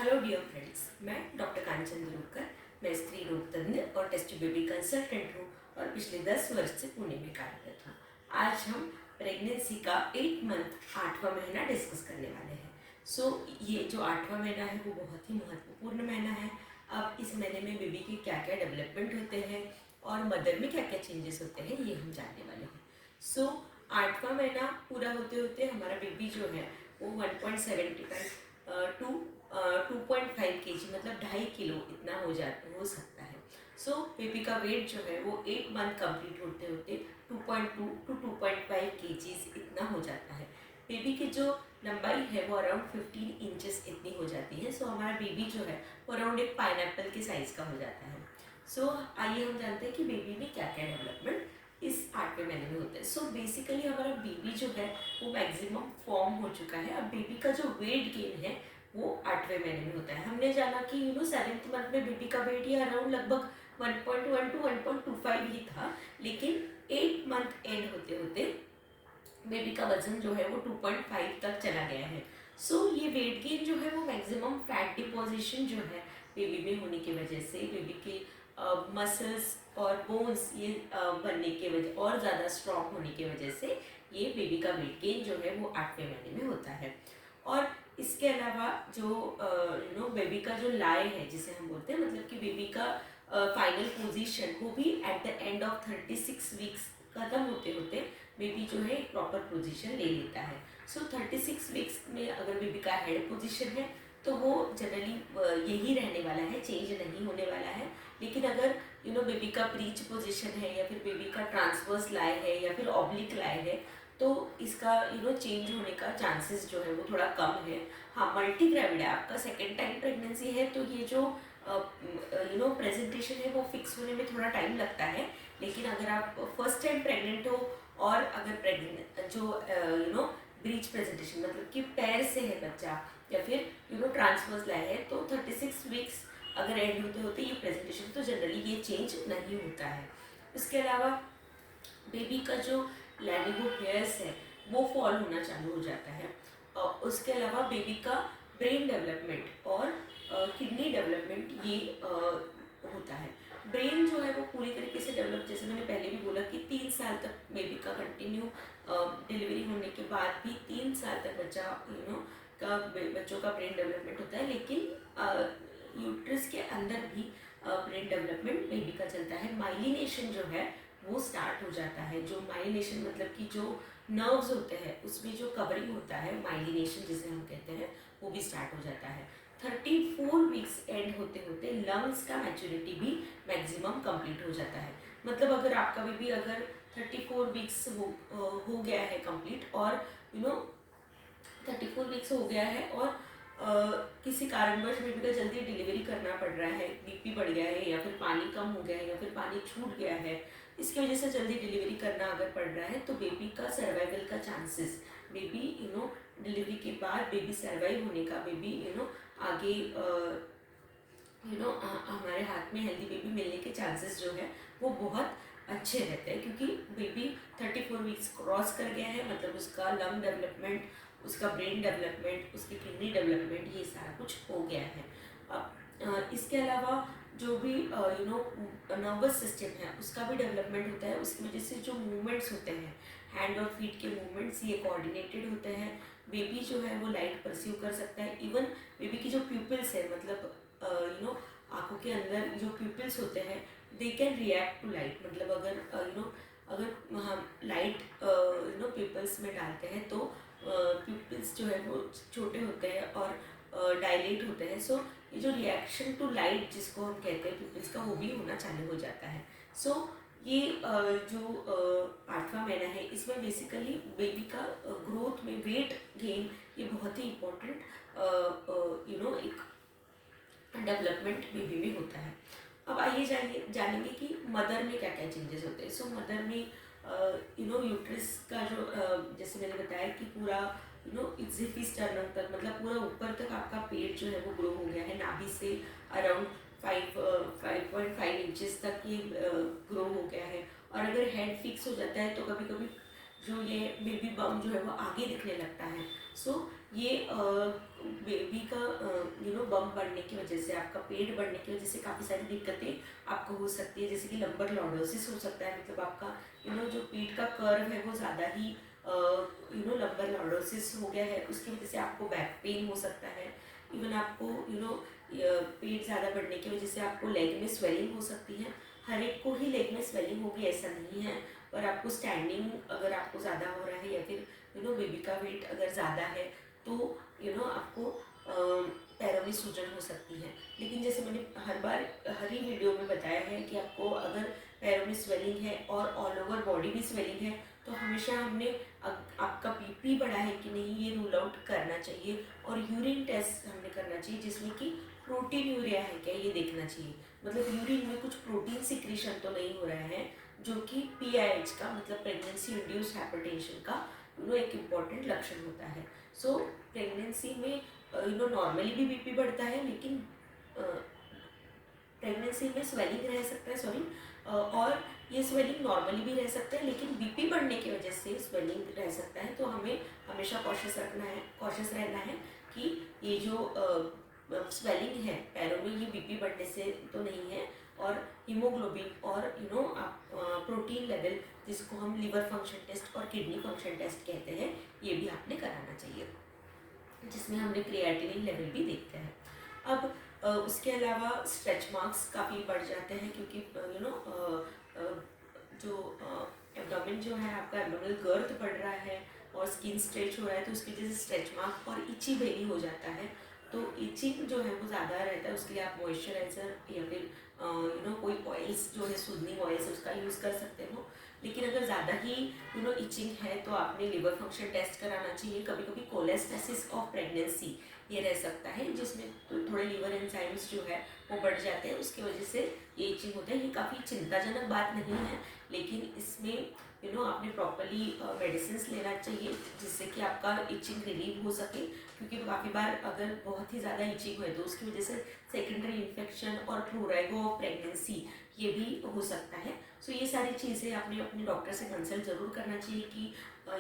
Hello dear friends, मैं doctor कांचन दिलुककर। मैं स्त्री रोग तज्ञ और टेस्ट बेबी कंसल्टेंट हूँ और पिछले 10 वर्ष से पुणे में कार्यरत हूँ। आज हम प्रेगनेंसी का 8 मंथ 8वां महीना डिस्कस करने वाले हैं। ये जो 8वां महीना है वो बहुत ही महत्वपूर्ण महीना है। अब इस महीने में बेबी के क्या क्या डेवलपमेंट होते हैं और मदर में क्या क्या चेंजेस होते हैं ये हम जानने वाले हैं। 8वां महीना पूरा होते होते हमारा बेबी जो है वो 1.75 टू 2.5 kg मतलब 2.5 किलो इतना हो सकता है। बेबी का वेट जो है वो 8 मंथ कंप्लीट होते होते 2.2 टू 2.5 kgs इतना हो जाता है। बेबी की जो लंबाई है वो अराउंड 15 इंचेस इतनी हो जाती है। हमारा बेबी जो है वो अराउंड एक पाइनएप्पल के साइज़ का हो जाता है। आइए हम जानते हैं कि बेबी में क्या क्या डेवलपमेंट इस 8वें महीने में होता है। बेसिकली हमारा बेबी जो है वो मैक्सिमम फॉर्म हो चुका है। अब बेबी का जो वेट गेन है वो 8वें महीने में होता है। हमने जाना कि 7th मंथ में बेबी का वेट ये अराउंड लगभग 1.1 टू 1.25 ही था, लेकिन 8 मंथ एंड होते होते बेबी का वजन जो है वो 2.5 तक चला गया है। ये वेट गेन जो है वो मैक्सिमम फैट डिपोजिशन जो है बेबी में होने की वजह से, बेबी के मसल्स और बोन्स ये बनने के वजह और ज़्यादा स्ट्रॉन्ग होने की वजह से ये बेबी का वेट गेन जो है वो 8वें महीने में होता है। और इसके अलावा जो बेबी का जो लाई है जिसे हम बोलते हैं, मतलब कि बेबी का फाइनल पोजीशन वो भी at the end of 36 weeks खत्म होते होते बेबी जो है एक प्रॉपर पोजीशन ले लेता है। 36 वीक्स में अगर बेबी का हेड पोजीशन है तो वो जनरली यही रहने वाला है, चेंज नहीं होने वाला है। लेकिन अगर बेबी का ब्रीच पोजीशन है या फिर बेबी का ट्रांसवर्स लाई है या फिर ऑब्लिक लाई है तो इसका चेंज होने का चांसेस जो है वो थोड़ा कम है। हाँ, मल्टी ग्रेविड है, आपका सेकेंड टाइम प्रेगनेंसी है तो ये जो प्रेजेंटेशन है वो फिक्स होने में थोड़ा टाइम लगता है। लेकिन अगर आप फर्स्ट टाइम प्रेग्नेंट हो और अगर प्रेग्नेंट जो ब्रीच प्रेजेंटेशन मतलब कि पैर से है बच्चा या फिर ट्रांसवर्स लाए है तो 36 वीक्स अगर एंड होते होते ये प्रेजेंटेशन तो जनरली ये चेंज नहीं होता है। इसके अलावा बेबी का जो लैनिगो हेयर्स है वो फॉल होना चालू हो जाता है। उसके अलावा बेबी का ब्रेन डेवलपमेंट और किडनी डेवलपमेंट ये होता है। ब्रेन जो है वो पूरी तरीके से डेवलप, जैसे मैंने पहले भी बोला कि 3 साल तक बेबी का कंटिन्यू डिलीवरी होने के बाद भी 3 साल तक बच्चों का ब्रेन डेवलपमेंट होता है। लेकिन यूट्रस के अंदर भी ब्रेन डेवलपमेंट बेबी का चलता है। माइलिनेशन जो है वो स्टार्ट हो जाता है। जो माइलिनेशन मतलब कि जो नर्व्स होते हैं उसमें जो कवरिंग होता है, माइलिनेशन जिसे हम कहते हैं, वो भी स्टार्ट हो जाता है। 34 वीक्स एंड होते होते लंग्स का मैच्योरिटी भी मैक्सिमम कंप्लीट हो जाता है। मतलब अगर आपका बेबी अगर 34 वीक्स हो गया है कंप्लीट और 34 वीक्स हो गया है और किसी कारणवश बेबी का जल्दी डिलीवरी करना पड़ रहा है, बीपी बढ़ गया है या फिर पानी कम हो गया है या फिर पानी छूट गया है, इसकी वजह से जल्दी डिलीवरी करना अगर पड़ रहा है तो बेबी का सर्वाइवल का चांसेस, बेबी डिलीवरी के बाद बेबी सर्वाइव होने का, बेबी आगे हमारे हाथ में हेल्दी बेबी मिलने के चांसेस जो है वो बहुत अच्छे रहते हैं। क्योंकि बेबी 34 वीक्स क्रॉस कर गया है, मतलब उसका लंग डेवलपमेंट, उसका ब्रेन डेवलपमेंट, उसकी किडनी डेवलपमेंट, ये सारा कुछ हो गया है। अब इसके अलावा जो भी नर्वस सिस्टम है उसका भी डेवलपमेंट होता है। उसकी वजह से जो मूवमेंट्स होते हैं, हैंड और फीट के मूवमेंट्स, ये कोऑर्डिनेटेड होते हैं। बेबी जो है वो लाइट परसीव कर सकता है। इवन बेबी की जो प्यूपिल्स है, मतलब आँखों के अंदर जो प्यूपिल्स होते हैं, they can react to light. मतलब अगर हम लाइट प्यूपिल्स में डालते हैं तो प्यूपिल्स जो है वो छोटे होते हैं और डायलेट होते हैं। ये जो रिएक्शन टू लाइट जिसको हम कहते हैं प्यूपिल्स का, वो भी होना चालू हो जाता है। ये जो 8वां महीना है इसमें बेसिकली बेबी का ग्रोथ में वेट गेन ये बहुत ही इम्पोर्टेंट एक डेवलपमेंट बेबी में होता है। अब आइए जानेंगे कि मदर में क्या क्या चेंजेस होते हैं। मदर में यूट्रस का जो जैसे मैंने बताया कि पूरा इक्जिफी स्टर्नम तक, मतलब पूरा ऊपर तक आपका पेट जो है वो ग्रो हो गया है। नाभि से अराउंड 5.5 इंचेस तक ये ग्रो हो गया है। और अगर हेड फिक्स हो जाता है तो कभी कभी जो ये बेबी बम जो है वो आगे दिखने लगता है। ये बेबी का बम बढ़ने की वजह से, आपका पेट बढ़ने की वजह से काफ़ी सारी दिक्कतें आपको हो सकती है, जैसे कि लंबर लॉर्डोसिस हो सकता है, मतलब आपका जो पीठ का कर्व है वो ज़्यादा ही लंबर लॉर्डोसिस हो गया है, उसकी वजह से आपको बैक पेन हो सकता है। इवन आपको पेट ज़्यादा बढ़ने की वजह से आपको लेग में स्वेलिंग हो सकती है। हर एक को ही लेग में स्वेलिंग होगी ऐसा नहीं है, पर आपको स्टैंडिंग अगर आपको ज़्यादा हो रहा है या फिर बेबी का वेट अगर ज़्यादा है तो आपको पैरों में सूजन हो सकती है। लेकिन जैसे मैंने हर ही वीडियो में बताया है कि आपको अगर पैरों में स्वेलिंग है और ऑल ओवर बॉडी भी स्वेलिंग है तो हमेशा हमने आपका बीपी बढ़ा है कि नहीं ये रूल आउट करना चाहिए, और यूरिन टेस्ट हमने करना चाहिए जिसमें कि प्रोटीन यूरिया है क्या ये देखना चाहिए, मतलब यूरिन में कुछ प्रोटीन सिक्रीशन तो नहीं हो रहा है, जो कि पीआईएच का मतलब प्रेगनेंसी इंड्यूस्ड हाइपरटेंशन का एक इम्पॉर्टेंट लक्षण होता है। सो प्रेगनेंसी में नॉर्मली भी बीपी बढ़ता है, लेकिन प्रेगनेंसी में स्वेलिंग रह सकता है, सॉरी, और ये स्वेलिंग नॉर्मली भी रह सकता है, लेकिन बीपी बढ़ने की वजह से स्वेलिंग रह सकता है। तो हमें हमेशा कॉशियस रहना है कि ये जो स्वेलिंग है पैरों में ये बीपी बढ़ने से तो नहीं है, और हीमोग्लोबिन और प्रोटीन लेवल जिसको हम लिवर फंक्शन टेस्ट और किडनी फंक्शन टेस्ट कहते हैं ये भी आपने कराना चाहिए, जिसमें हमने क्रिएटिनिन लेवल भी देखते हैं। अब उसके अलावा स्ट्रेच मार्क्स काफ़ी बढ़ जाते हैं, क्योंकि जो एब्डोमेन जो है आपका एब्डोमिनल गर्थ बढ़ रहा है और स्किन स्ट्रेच हो रहा है, तो उसकी वजह से स्ट्रेच मार्क और इची बेली हो जाता है। तो इचिंग जो है वो ज़्यादा रहता है, उसके लिए आप मॉइस्चराइज़र या फिर कोई ऑयल्स जो है सूदनिंग ऑयल्स उसका यूज़ कर सकते हो। लेकिन अगर ज़्यादा ही इचिंग है तो आपने लिवर फंक्शन टेस्ट कराना चाहिए। कभी कभी कोलेस्टेसिस ऑफ प्रेगनेंसी ये रह सकता है, जिसमें तो थोड़े लिवर एंजाइम्स जो है वो बढ़ जाते हैं, उसकी वजह से ये इचिंग होता है। ये काफ़ी चिंताजनक बात नहीं है, लेकिन इसमें आपने प्रॉपरली मेडिसिन लेना चाहिए जिससे कि आपका इचिंग रिलीव हो सके, क्योंकि काफ़ी बार अगर बहुत ही ज़्यादा इचिंग हो तो उसकी वजह से सेकेंडरी इन्फेक्शन और प्लूराइगो ऑफ प्रेगनेंसी ये भी हो सकता है। सो ये सारी चीज़ें आपने अपने डॉक्टर से कंसल्ट ज़रूर करना चाहिए कि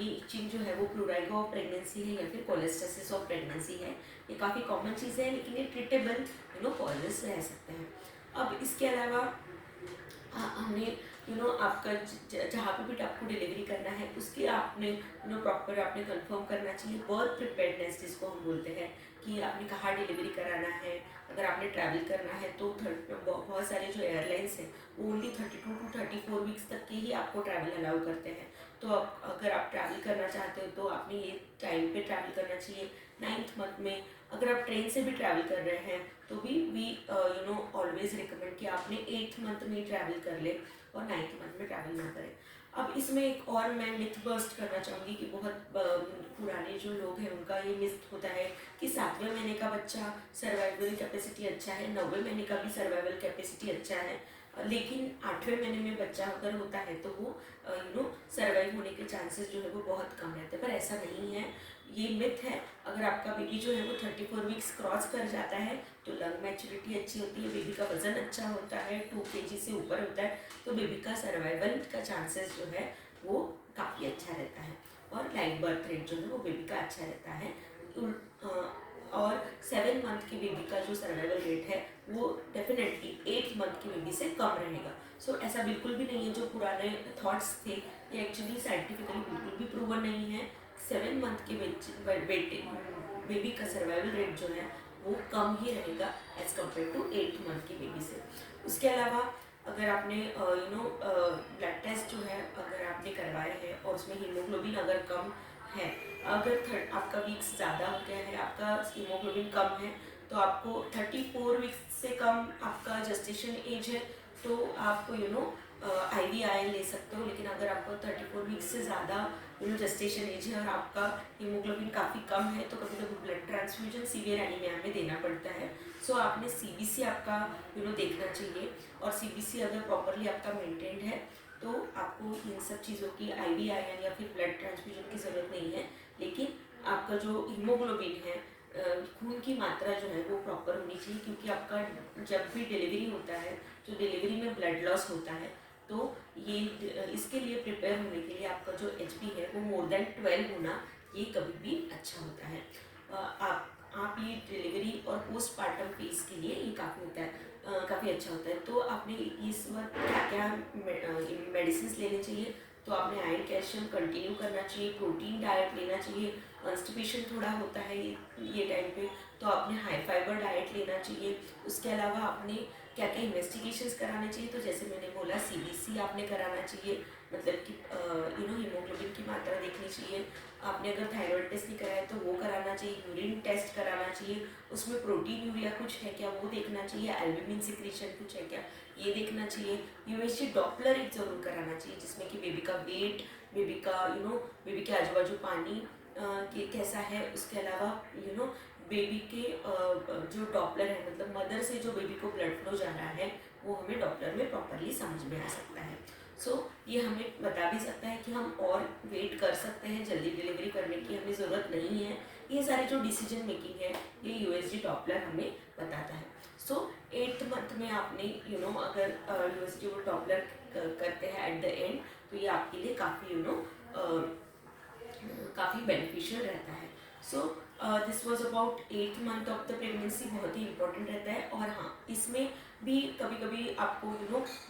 ये इचिंग जो है वो प्लूराइगो ऑफ प्रेगनेंसी है या फिर कोलेस्टेसिस ऑफ प्रेगनेंसी है। ये काफ़ी कॉमन चीज़ें हैं, लेकिन ये ट्रीटेबल कॉजेस रह सकते हैं। अब इसके अलावा हमने आपका जहाँ पे भी आपको डिलीवरी करना है उसके आपने प्रॉपर आपने कंफर्म करना चाहिए बर्थ प्रिपेयर्डनेस जिसको हम बोलते हैं, कि आपने कहाँ डिलीवरी कराना है। अगर आपने ट्रैवल करना है तो बहुत सारे जो एयरलाइंस हैं वो ओनली 32 to 34 वीक्स तक के ही आपको ट्रैवल अलाउ करते हैं। तो अगर आप ट्रैवल करना चाहते हो तो आपने ये टाइम पे ट्रैवल करना चाहिए 9th मंथ में। अगर आप ट्रेन से भी ट्रैवल कर रहे हैं तो भी वी ऑलवेज रिकमेंड कि आपने 8th मंथ में ट्रैवल कर ले और 9th मंथ में ट्रैवल ना करें। अब इसमें एक और मैं मिथ बर्स्ट करना चाहूँगी कि बहुत पुराने जो लोग हैं उनका ये मिथ होता है कि 7वें महीने का बच्चा सर्वाइवल कैपेसिटी अच्छा है, 9वें महीने का भी सर्वाइवल कैपेसिटी अच्छा है, लेकिन 8वें महीने में बच्चा अगर होता है तो वो सर्वाइव होने के चांसेस जो है वो बहुत कम रहते हैं। पर ऐसा नहीं है, ये मिथ है। अगर आपका बेबी जो है वो 34 वीक्स क्रॉस कर जाता है तो लंग मैच्योरिटी अच्छी होती है, बेबी का वजन अच्छा होता है, 2 kg से ऊपर होता है, तो बेबी का सर्वाइवल का चांसेस जो है वो काफ़ी अच्छा रहता है, और लाइव बर्थ रेट जो है वो बेबी का अच्छा रहता है। और 7 मंथ की बेबी का जो सर्वाइवल रेट है वो डेफिनेटली 8 मंथ की बेबी से कम रहेगा। सो ऐसा बिल्कुल भी नहीं है, जो पुराने थॉट्स थे ये एक्चुअली साइंटिफिकली बिल्कुल भी प्रूवन नहीं है। 7 मंथ के बेबी का सर्वाइवल रेट जो है वो कम ही रहेगा एज कम्पेयर टू 8 मंथ की बेबी से। उसके अलावा अगर आपने ब्लड टेस्ट जो है अगर आपने करवाया है और उसमें हीमोग्लोबिन अगर कम है, अगर आपका वीक्स ज़्यादा हो गया है, आपका हीमोग्लोबिन कम है, तो आपको 34 वीक्स से कम आपका जस्टेशन एज है तो आप IVI ले सकते हो। लेकिन अगर आपको 34 वीक्स से ज़्यादा जस्टेशन एज है और आपका हीमोग्लोबिन काफ़ी कम है तो कभी कभी ब्लड ट्रांसफ्यूजन सीवियर एनीमिया में देना पड़ता है। सो आपने CBC आपका देखना चाहिए, और CBC अगर प्रॉपरली आपका मेंटेन्ड है तो आपको इन सब चीज़ों की IVI या फिर ब्लड ट्रांसफ्यूजन की ज़रूरत नहीं है। लेकिन आपका जो हीमोग्लोबिन है, खून की मात्रा जो है वो प्रॉपर होनी चाहिए, क्योंकि आपका जब भी डिलीवरी होता है जो डिलीवरी में ब्लड लॉस होता है तो ये इसके लिए प्रिपेयर होने के लिए आपका जो HP है वो मोर देन 12 होना ये कभी भी अच्छा होता है। आप आप ये डिलीवरी और पोस्टपार्टम फेज के लिए ये काफ़ी होता है, काफ़ी अच्छा होता है। तो आपने इस वक्त क्या क्या मेडिसिन लेने चाहिए, तो आपने आयरन कैल्शियम कंटिन्यू करना चाहिए, प्रोटीन डाइट लेना चाहिए, कॉन्स्टिपेशन थोड़ा होता है ये टाइम पे, तो आपने हाई फाइबर डाइट लेना चाहिए। उसके अलावा आपने क्या क्या इन्वेस्टिगेशंस कराने चाहिए, तो जैसे मैंने बोला सीबीसी आपने कराना चाहिए, मतलब कि हीमोग्लोबिन की मात्रा देखनी चाहिए। आपने अगर थायराइड टेस्ट नहीं कराया तो वो कराना चाहिए, यूरिन टेस्ट कराना चाहिए, उसमें प्रोटीन यूरिया कुछ है क्या वो देखना चाहिए, एल्ब्यूमिन सिक्रीशन कुछ है क्या ये देखना चाहिए। यूएसजी डॉपलर एक ज़रूर कराना चाहिए, जिसमें कि बेबी का वेट, बेबी का बेबी के आजू बाजू पानी कैसा है। उसके अलावा बेबी के जो डॉपलर है, मतलब मदर से जो बेबी को ब्लड फ्लो जा रहा है वो हमें डॉपलर में प्रॉपरली समझ में आ सकता है। ये हमें बता भी सकता है कि हम और वेट कर सकते हैं, जल्दी डिलीवरी करने की हमें ज़रूरत नहीं है। ये सारे जो डिसीजन मेकिंग है ये यूएसजी डॉपलर हमें बताता है। 8th मंथ में आपने अगर यूएसजी वो डॉपलर करते हैं एट द एंड, तो ये आपके लिए काफ़ी काफ़ी बेनिफिशियल रहता है। This was about 8th month of the pregnancy, बहुत ही इंपॉर्टेंट रहता है। और हाँ, इसमें भी कभी कभी आपको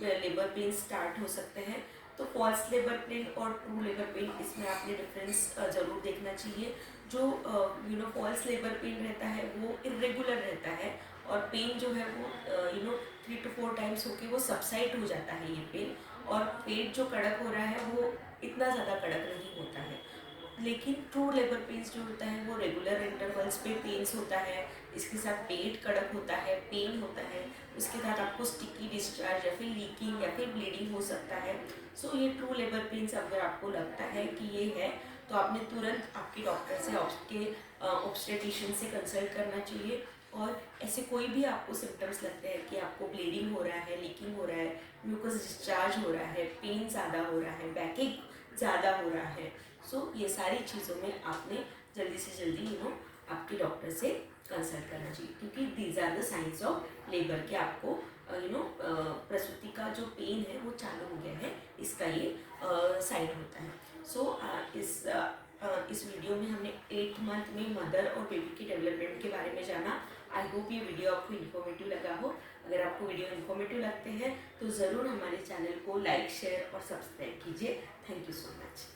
लेबर पेन स्टार्ट हो सकते हैं, तो फॉल्स लेबर पेन और ट्रू लेबर पेन, इसमें आपने डिफरेंस ज़रूर देखना चाहिए। जो फॉल्स लेबर पेन रहता है वो इरेगुलर रहता है, और पेन जो है वो 3 to 4 टाइम्स होके वो सबसाइड हो जाता है ये पेन, और पेट जो कड़क हो रहा है वो इतना ज़्यादा कड़क नहीं होता है। लेकिन ट्रू लेबर पेन्स जो होता है वो रेगुलर इंटरवल्स पे पेन्स होता है, इसके साथ पेट कड़क होता है, पेन होता है, उसके साथ आपको स्टिकी डिस्चार्ज या फिर लीकिंग या फिर ब्लीडिंग हो सकता है। ये ट्रू लेबर पेन्स अगर आपको लगता है कि ये है, तो आपने तुरंत आपके डॉक्टर से, आपके ऑब्स्टेट्रिशियन से कंसल्ट करना चाहिए। और ऐसे कोई भी आपको सिम्टम्स लगते हैं कि आपको ब्लीडिंग हो रहा है, लीकिंग हो रहा है, म्यूकस डिस्चार्ज हो रहा है, पेन ज़्यादा हो रहा है, बैकेक ज़्यादा हो रहा है, ये सारी चीज़ों में आपने जल्दी से जल्दी आपके डॉक्टर से कंसल्ट करना चाहिए, क्योंकि these are the science of labour के आपको प्रसूति का जो पेन है वो चालू हो गया है, इसका ये साइन होता है। इस वीडियो में हमने 8th मंथ में मदर और बेबी के डेवलपमेंट के बारे में जाना। आई होप ये वीडियो आपको इन्फॉर्मेटिव लगा हो। अगर आपको वीडियो इन्फॉर्मेटिव लगते हैं तो ज़रूर हमारे चैनल को लाइक, शेयर और सब्सक्राइब कीजिए। Thank you so much.